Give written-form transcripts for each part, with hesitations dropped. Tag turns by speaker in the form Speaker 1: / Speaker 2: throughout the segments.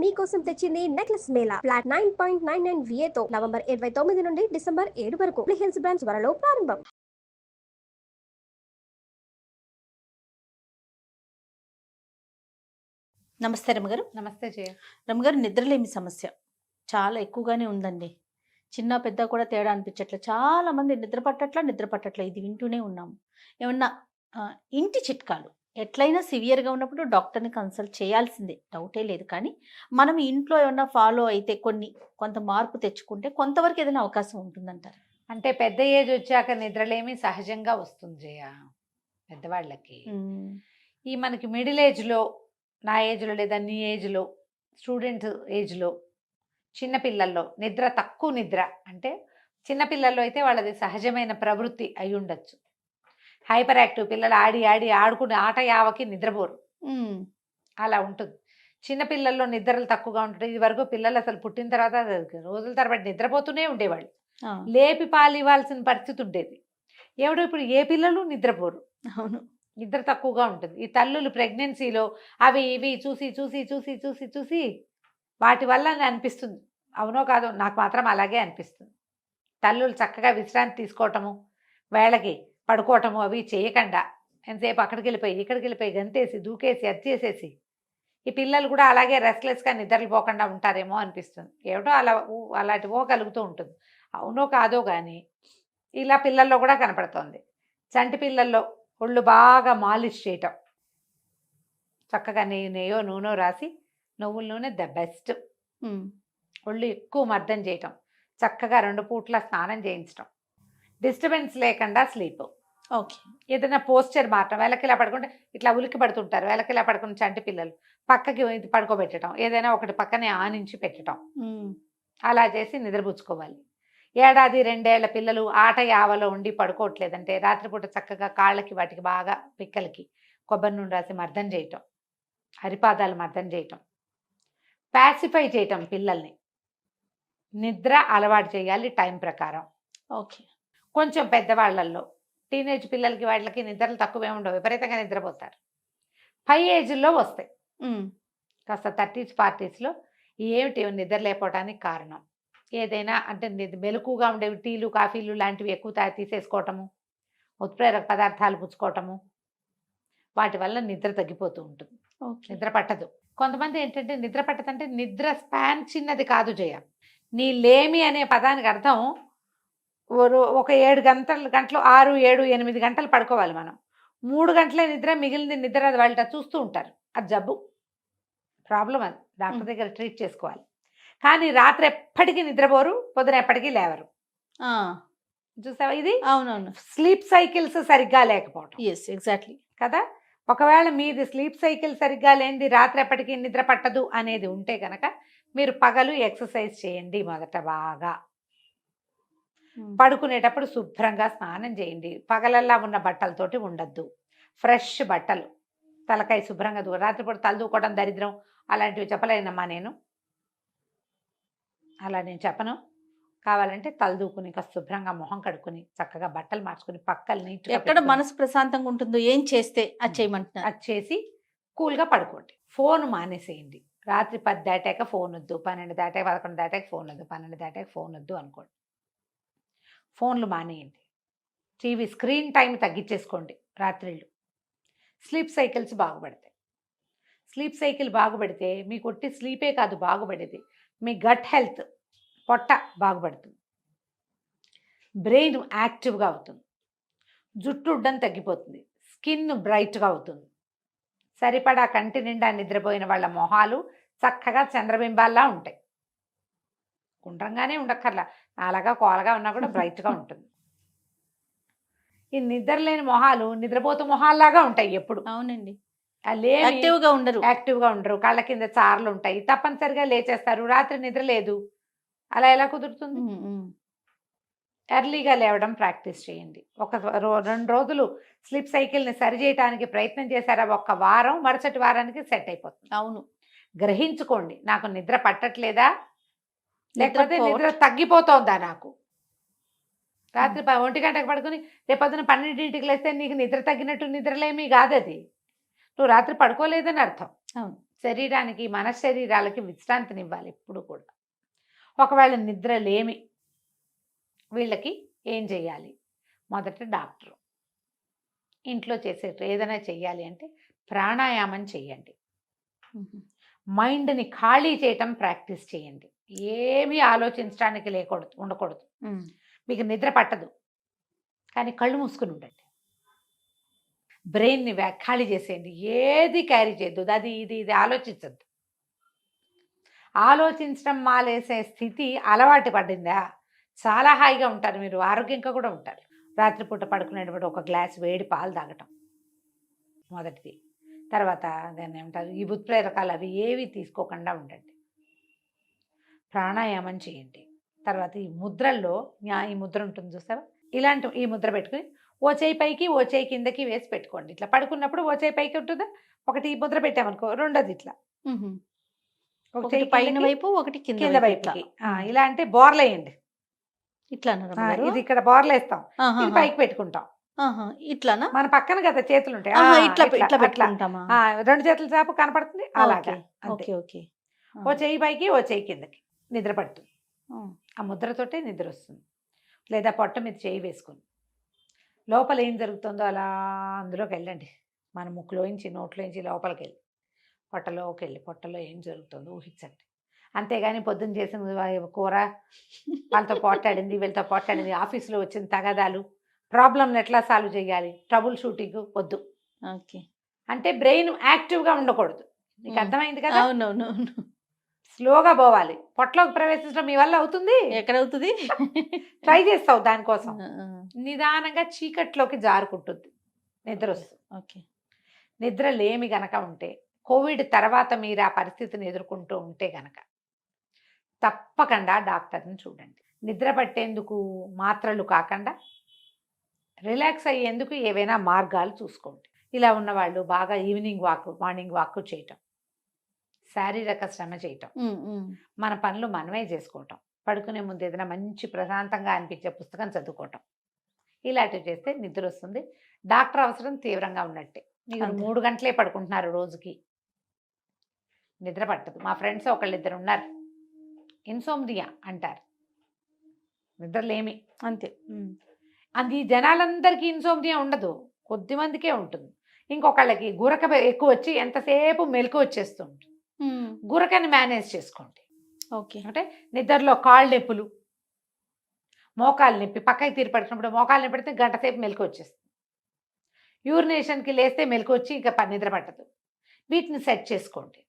Speaker 1: మీకోసం తెచ్చింది necklace Mela flat 9.99 VA తో నవంబర్ 29 నుండి డిసెంబర్ 7 వరకు హిల్స్ బ్రాంచ్ త్వరలో ప్రారంభం.
Speaker 2: నమస్తే రమగారు.
Speaker 3: నమస్తే జయ.
Speaker 2: రమగారు, నిద్రలేమి సమస్య చాలా ఎక్కువగానే ఉందండి. చిన్న పెద్ద కూడా తేడా అనిపించట్లే. చాలా మంది నిద్ర పట్టట్లా ఇది వింటూనే ఉన్నాము. ఏమన్నా ఇంటి చిట్కాలు ఎట్లయినా సివియర్గా ఉన్నప్పుడు డాక్టర్ని కన్సల్ట్ చేయాల్సిందే, డౌటే లేదు. కానీ మనం ఇంట్లో ఏమన్నా ఫాలో అయితే కొంత మార్పు తెచ్చుకుంటే కొంతవరకు ఏదైనా అవకాశం ఉంటుందంటారు.
Speaker 3: అంటే పెద్ద ఏజ్ వచ్చాక నిద్రలేమి సహజంగా వస్తుంది జయ పెద్దవాళ్ళకి. ఈ మనకి మిడిల్ ఏజ్లో, నా ఏజ్లో లేదా నీ ఏజ్లో, స్టూడెంట్ ఏజ్లో, చిన్నపిల్లల్లో తక్కువ నిద్ర అంటే చిన్నపిల్లల్లో అయితే వాళ్ళది సహజమైన ప్రవృత్తి అయి ఉండొచ్చు. హైపర్ యాక్టివ్ పిల్లలు ఆడుకునే ఆట యావకి నిద్రపోరు, అలా ఉంటుంది. చిన్నపిల్లల్లో నిద్రలు తక్కువగా ఉంటుంది. ఇది వరకు పిల్లలు అసలు పుట్టిన తర్వాత రోజుల తరబడి నిద్రపోతూనే ఉండేవాళ్ళు, లేపి పాలు ఇవ్వాల్సిన పరిస్థితి ఉండేది. ఎవడో ఇప్పుడు ఏ పిల్లలు నిద్రపోరు.
Speaker 2: అవును,
Speaker 3: నిద్ర తక్కువగా ఉంటుంది. ఈ తల్లులు ప్రెగ్నెన్సీలో అవి ఇవి చూసి చూసి చూసి చూసి చూసి వాటి వల్ల అనిపిస్తుంది, అవునో కాదో నాకు మాత్రం అలాగే అనిపిస్తుంది. తల్లులు చక్కగా విశ్రాంతి తీసుకోవటము, వేళకి పడుకోవటము అవి చేయకుండా ఎంతసేపు అక్కడికి వెళ్ళిపోయి గంతేసి దూకేసి అది చేసేసి ఈ పిల్లలు కూడా అలాగే రెస్ట్లెస్గా నిద్రలు పోకుండా ఉంటారేమో అనిపిస్తుంది. ఏమిటో అలాంటి కలుగుతూ ఉంటుంది. అవునో కాదో కానీ ఇలా పిల్లల్లో కూడా కనపడుతోంది. చంటి పిల్లల్లో ఒళ్ళు బాగా మాలిష్ చేయటం, చక్కగా నెయ్యో నూనె రాసి, నువ్వుల నూనె ద బెస్ట్. ఒళ్ళు ఎక్కువ మర్దం చేయటం, చక్కగా 2 పూట్ల స్నానం చేయించడం, డిస్టర్బెన్స్ లేకుండా స్లీప్.
Speaker 2: ఓకే.
Speaker 3: ఏదైనా పోస్చర్ మారటం, వెలకిలా పడుకుంటే ఇట్లా ఉలికి పడుతుంటారు, వెలకిలా పడుకున్న చంటి పిల్లలు పక్కకి పడుకోబెట్టడం, ఏదైనా ఒకటి పక్కనే ఆనించి పెట్టడం, అలా చేసి నిద్రపుచ్చుకోవాలి. 1 ఏడాది 2 ఏళ్ల పిల్లలు ఆట యావలో ఉండి పడుకోవట్లేదంటే రాత్రిపూట చక్కగా కాళ్ళకి వాటికి బాగా పిక్కలకి కొబ్బరి నూనె రాసి మర్దం చేయటం, హరిపాదాలు మర్దం చేయటం, ప్యాసిఫై చేయటం పిల్లల్ని. నిద్ర అలవాటు చేయాలి టైం ప్రకారం.
Speaker 2: ఓకే.
Speaker 3: కొంచెం పెద్దవాళ్ళల్లో టీనేజ్ పిల్లలకి వాటికి నిద్రలు తక్కువే ఉండవు, విపరీతంగా నిద్రపోతారు. పై ఏజ్లో వస్తాయి, కాస్త 30s 40sలో. ఏమిటి నిద్ర లేకపోవడానికి కారణం? ఏదైనా అంటే మెలకుగా ఉండేవి టీలు కాఫీలు లాంటివి ఎక్కువ తీసేసుకోవటము, ఉత్ప్రేరక పదార్థాలు పుచ్చుకోవటము, వాటి వల్ల నిద్ర తగ్గిపోతూ ఉంటుంది, నిద్ర పట్టదు. కొంతమంది ఏంటంటే నిద్ర పట్టదంటే నిద్ర స్పాన్ చిన్నది కాదు జయ. నీ లేమి అనే పదానికి అర్థం ఒక 7 గంటలు 6, 7, 8 గంటలు పడుకోవాలి మనం. 3 గంటలే నిద్ర, మిగిలిన నిద్ర అది వాళ్ళ చూస్తూ ఉంటారు. అది జబ్బు, ప్రాబ్లం. అది డాక్టర్ దగ్గర ట్రీట్ చేసుకోవాలి. కానీ రాత్రి ఎప్పటికీ నిద్రపోరు, పొద్దున ఎప్పటికీ లేవరు. చూసావా ఇది?
Speaker 2: అవునవును,
Speaker 3: స్లీప్ సైకిల్స్ సరిగ్గా లేకపోవడం.
Speaker 2: ఎస్, ఎగ్జాక్ట్లీ
Speaker 3: కదా. ఒకవేళ మీది స్లీప్ సైకిల్ సరిగ్గా లేనిది, రాత్రి ఎప్పటికీ నిద్ర పట్టదు అనేది ఉంటే కనుక మీరు పగలు ఎక్సర్సైజ్ చేయండి. మొదట బాగా పడుకునేటప్పుడు శుభ్రంగా స్నానం చేయండి. పగలల్లా ఉన్న బట్టలతోటి ఉండద్దు, ఫ్రెష్ బట్టలు, తలకాయ శుభ్రంగా రాత్రిపూట తల దూకోవడం దరిద్రం అలాంటివి చెప్పలేనమ్మా నేను. అలా నేను చెప్పను. కావాలంటే తలదూకుని శుభ్రంగా మొహం కడుక్కుని చక్కగా బట్టలు మార్చుకుని పక్కలు నీట్గా
Speaker 2: ఎక్కడ మనసు ప్రశాంతంగా ఉంటుందో ఏం చేస్తే అది చేయమంటున్నారు.
Speaker 3: అది చేసి కూల్గా పడుకోండి. ఫోన్ మానేసేయండి. రాత్రి 10 దాటాక ఫోన్ వద్దు, 12 దాటాక 11 దాటాక ఫోన్ వద్దు, 12 దాటాక ఫోన్ వద్దు అనుకోండి. ఫోన్లు మానేయండి. టీవీ స్క్రీన్ టైం తగ్గించేసుకోండి రాత్రిళ్ళు. స్లీప్ సైకిల్స్ బాగుపడతాయి. స్లీప్ సైకిల్ బాగుపడితే మీకు ఒట్టి స్లీపే కాదు బాగుపడేది, మీ గట్ హెల్త్, పొట్ట బాగుపడుతుంది, బ్రెయిన్ యాక్టివ్గా అవుతుంది, జుట్టు ఉడ్డం తగ్గిపోతుంది, స్కిన్ బ్రైట్గా అవుతుంది. సరిపడా కంటి నిండా నిద్రపోయిన వాళ్ళ మొహాలు చక్కగా చంద్రబింబాల్లా ఉంటాయి. గుండ్రంగానే ఉండక్కర్లా, అలాగా కోలగా ఉన్నా కూడా బ్రైట్గా ఉంటుంది. ఈ నిద్రలేని మొహాలు నిద్రపోతూ మొహాల్లాగా ఉంటాయి ఎప్పుడు.
Speaker 2: అవునండి,
Speaker 3: యాక్టివ్గా ఉండరు. కళ్ళ కింద చార్లు ఉంటాయి, తప్పనిసరిగా లేచేస్తారు. రాత్రి నిద్ర లేదు, అలా ఎలా కుదురుతుంది? ఎర్లీగా లేవడం ప్రాక్టీస్ చేయండి. 2 రోజులు స్లీప్ సైకిల్ని సరిచేయడానికి ప్రయత్నం చేశారా, 1 వారం, మరుసటి వారానికి సెట్ అయిపోతుంది.
Speaker 2: అవును,
Speaker 3: గ్రహించుకోండి. నాకు నిద్ర పట్టట్లేదా, లేకపోతే నిద్ర తగ్గిపోతుందా? నాకు రాత్రి 1 గంటకు పడుకుని రేపొద్దున 12ంటికి లేస్తే నీకు నిద్ర తగ్గినట్టు నిద్రలేమీ కాదు. అది నువ్వు రాత్రి పడుకోలేదని అర్థం.
Speaker 2: అవును,
Speaker 3: శరీరానికి మన శరీరాలకి విశ్రాంతినివ్వాలి ఎప్పుడు కూడా. ఒకవేళ నిద్ర లేమి వీళ్ళకి ఏం చేయాలి? మొదట డాక్టర్ ఇంట్లో చేసే ఏదైనా చెయ్యాలి అంటే ప్రాణాయామం చేయండి. మైండ్ని ఖాళీ చేయటం ప్రాక్టీస్ చేయండి. ఏమీ ఆలోచించడానికి ఉండకూడదు. మీకు నిద్ర పట్టదు కానీ కళ్ళు మూసుకుని ఉండండి. బ్రెయిన్ని ఖాళీ చేసేయండి. ఏది క్యారీ చేయొద్దు. అది ఇది ఆలోచించద్దు. ఆలోచించడం మానేసే స్థితి అలవాటు పడిందా చాలా హాయిగా ఉంటారు, మీరు ఆరోగ్యంగా కూడా ఉంటారు. రాత్రిపూట పడుకునేటప్పుడు ఒక గ్లాస్ వేడి పాలు తాగటం మొదటిది. తర్వాత దాన్ని ఏమంటారు, ఈ ఉత్ప్రేరకాలు అవి ఏవి తీసుకోకుండా ఉండండి. ప్రాణాయామం చేయండి. తర్వాత ఈ ముద్రల్లో ఈ ముద్ర ఉంటుంది చూసావా, ఇలాంటి ఈ ముద్ర పెట్టుకుని ఓ చేయి పైకి ఓ చేయి కిందకి వేసి పెట్టుకోండి. ఇట్లా పడుకున్నప్పుడు ఓ చేయి పైకి ఉంటుందా, ఒకటి ఈ ముద్ర పెట్టామనుకో, రెండోది ఇట్లా ఒక చేయి
Speaker 2: పైన వైపు ఒకటి
Speaker 3: కింద వైపుకి. ఇలా అంటే బోర్లేయండి.
Speaker 2: ఇట్లా
Speaker 3: ఇది ఇక్కడ బోర్లేస్తాం, ఇది పైకి పెట్టుకుంటాం.
Speaker 2: ఇట్లానా?
Speaker 3: మన పక్కన కదా చేతులు ఉంటాయి,
Speaker 2: ఇట్లా పెట్టుకుంటామా?
Speaker 3: రెండు చేతుల చాపు కనపడుతుంది అలాగా.
Speaker 2: Okay okay.
Speaker 3: ఓ చేయి పైకి ఓ చేయి కిందకి నిద్ర పడుతుంది. ఆ ముద్రతోటే నిద్ర వస్తుంది. లేదా పొట్ట మీద చేయి వేసుకొని లోపల ఏం జరుగుతుందో అలా అందులోకి వెళ్ళండి. మన ముక్కులోంచి నోట్లోంచి లోపలికి వెళ్ళి పొట్టలోకి వెళ్ళి పొట్టలో ఏం జరుగుతుందో ఊహించండి. అంతేగాని పొద్దున్న చేసిన కూర, వాళ్ళతో పోట్లాడింది వీళ్ళతో పోట్లాడింది, ఆఫీసులో వచ్చిన తగాదాలు, ప్రాబ్లంని ఎట్లా సాల్వ్ చేయాలి, ట్రబుల్ షూటింగ్ వద్దు.
Speaker 2: ఓకే.
Speaker 3: అంటే బ్రెయిన్ యాక్టివ్గా ఉండకూడదు. నీకు అర్థమైంది కదా?
Speaker 2: అవునవును.
Speaker 3: స్లోగా పోవాలి. పొట్టలోకి ప్రవేశించడం మీ వల్ల అవుతుంది?
Speaker 2: ఎక్కడవుతుంది?
Speaker 3: ట్రై చేస్తావు దానికోసం. నిదానంగా చీకట్లోకి జారుకుంటుంది, నిద్ర వస్తుంది.
Speaker 2: ఓకే.
Speaker 3: నిద్ర లేమి గనక ఉంటే, కోవిడ్ తర్వాత మీరు ఆ పరిస్థితిని ఎదుర్కొంటూ ఉంటే గనక తప్పకుండా డాక్టర్ని చూడండి. నిద్ర పట్టేందుకు మాత్రలు కాకుండా రిలాక్స్ అయ్యేందుకు ఏవైనా మార్గాలు చూసుకోండి. ఇలా ఉన్నవాళ్ళు బాగా ఈవినింగ్ వాక్, మార్నింగ్ వాక్ చేయటం, శారీరక శ్రమ చేయటం, మన పనులు మనమే చేసుకోవటం, పడుకునే ముందు ఏదైనా మంచి ప్రశాంతంగా అనిపించే పుస్తకం చదువుకోవటం, ఇలాంటివి చేస్తే నిద్ర వస్తుంది. డాక్టర్ అవసరం తీవ్రంగా ఉన్నట్టే. మీరు 3 గంటలే పడుకుంటున్నారు రోజుకి, నిద్ర పట్టదు. మా ఫ్రెండ్స్ ఒకళ్ళిద్దరు ఉన్నారు, ఇన్సోమ్నియా అంటారు, నిద్రలేమి.
Speaker 2: అంతే.
Speaker 3: అది జనాలందరికీ ఇన్సోమ్నియా ఉండదు, కొద్దిమందికే ఉంటుంది. ఇంకొకళ్ళకి గురక ఎక్కువ వచ్చి ఎంతసేపు మెలకు వచ్చేస్తుంది. గురకని మేనేజ్ చేసుకోండి.
Speaker 2: ఓకే.
Speaker 3: అంటే నిద్రలో కాళ్ళు నొప్పులు, మోకాలు నొప్పి, పక్కకి తీరి పడుతున్నప్పుడు మోకాలు నొప్పి పెడితే గంట సేపు మెలకు వచ్చేస్తుంది. యూరినేషన్కి లేస్తే మెలకు వచ్చి ఇంకా నిద్ర పట్టదు. వీటిని సెట్ చేసుకోండి.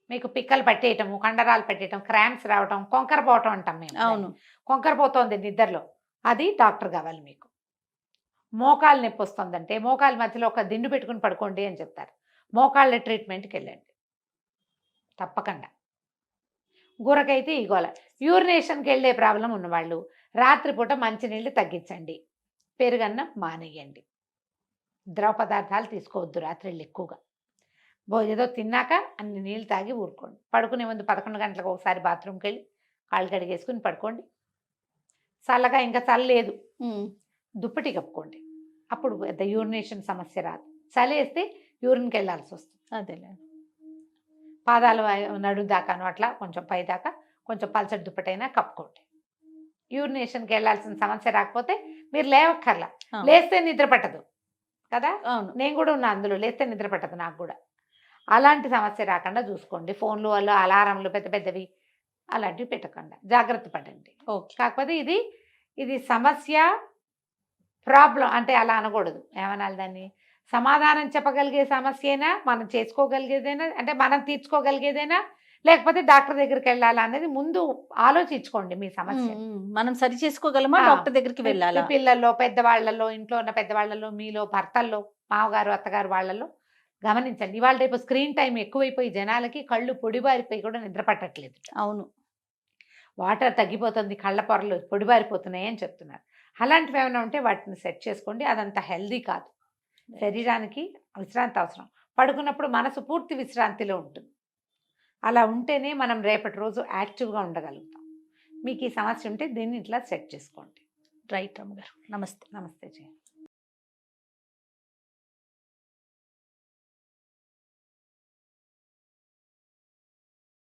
Speaker 3: మీకు పిక్కలు పట్టేయటము, కండరాలు పట్టేయటం, క్రాంప్స్ రావటం, కొంకర పోవటం అంటాం మేము.
Speaker 2: అవును,
Speaker 3: కొంకర పోతుంది నిద్రలో, అది డాక్టర్ కావాలి మీకు. మోకాలు నొప్పి వస్తుందంటే మోకాల మధ్యలో ఒక దిండు పెట్టుకుని పడుకోండి అని చెప్తారు. మోకాళ్ళ ట్రీట్మెంట్కి వెళ్ళండి తప్పకుండా. గురకైతే ఈ గోల. యూరినేషన్కి వెళ్ళే ప్రాబ్లం ఉన్నవాళ్ళు రాత్రిపూట మంచినీళ్ళు తగ్గించండి, పెరుగన్నం మానేయండి, ద్రవ పదార్థాలు తీసుకోవద్దు రాత్రిళ్ళు ఎక్కువగా. ఏదో తిన్నాక అన్ని నీళ్ళు తాగి ఊరుకోండి. పడుకునే ముందు 11 గంటలకు ఒకసారి బాత్రూమ్కి వెళ్ళి కాళ్ళు కడిగేసుకుని పడుకోండి. చల్లగా ఇంకా చల్లలేదు దుప్పటి కప్పుకోండి, అప్పుడు పెద్ద యూరినేషన్ సమస్య రాదు. చలేస్తే యూరిన్కి వెళ్ళాల్సి వస్తుంది.
Speaker 2: అదేలే.
Speaker 3: పాదాలు నడు దాకాను అట్లా కొంచెం పై దాకా కొంచెం పల్చటి దుప్పటైనా కప్పుకోండి. యూరినేషన్కి వెళ్ళాల్సిన సమస్య రాకపోతే మీరు లేవక్కర్లా. లేస్తే నిద్ర పట్టదు కదా.
Speaker 2: అవును,
Speaker 3: నేను కూడా ఉన్నా అందులో, లేస్తే నిద్ర పట్టదు నాకు కూడా. అలాంటి సమస్య రాకుండా చూసుకోండి. ఫోన్లు వల్ల అలారంలు పెద్ద పెద్దవి అలాంటివి పెట్టకుండా జాగ్రత్త పడండి. కాకపోతే ఇది సమస్య, ప్రాబ్లం అంటే అలా అనకూడదు. ఏమనాలి దాన్ని, సమాధానం చెప్పగలిగే సమస్యనా, మనం చేసుకోగలిగేదైనా, అంటే మనం తీర్చుకోగలిగేదైనా, లేకపోతే డాక్టర్ దగ్గరికి వెళ్ళాలా అనేది ముందు ఆలోచించుకోండి. మీ సమస్య
Speaker 2: మనం సరి చేసుకోగలమా, డాక్టర్ దగ్గరికి వెళ్ళాలా?
Speaker 3: పిల్లల్లో, పెద్దవాళ్లలో, ఇంట్లో ఉన్న పెద్దవాళ్లలో, మీలో భర్తల్లో, మామగారు అత్తగారు వాళ్ళల్లో గమనించండి. ఇవాళ రేపు స్క్రీన్ టైం ఎక్కువైపోయి జనాలకి కళ్ళు పొడిబారిపోయి కూడా నిద్ర పట్టట్లేదు.
Speaker 2: అవును,
Speaker 3: వాటర్ తగ్గిపోతుంది, కళ్ళ పొరలు పొడిబారిపోతున్నాయి అని చెప్తున్నారు. అలాంటివి ఏమైనా ఉంటే వాటిని సెట్ చేసుకోండి. అదంతా హెల్దీ కాదు. శరీరానికి విశ్రాంతి అవసరం. పడుకున్నప్పుడు మనసు పూర్తి విశ్రాంతిలో ఉంటుంది. అలా ఉంటేనే మనం రేపటి రోజు యాక్టివ్గా ఉండగలుగుతాం. మీకు ఈ సమస్య ఉంటే దీన్ని ఇట్లా సెట్ చేసుకోండి.
Speaker 2: రైట్ అమ్మగారు. నమస్తే.
Speaker 3: నమస్తే జయ.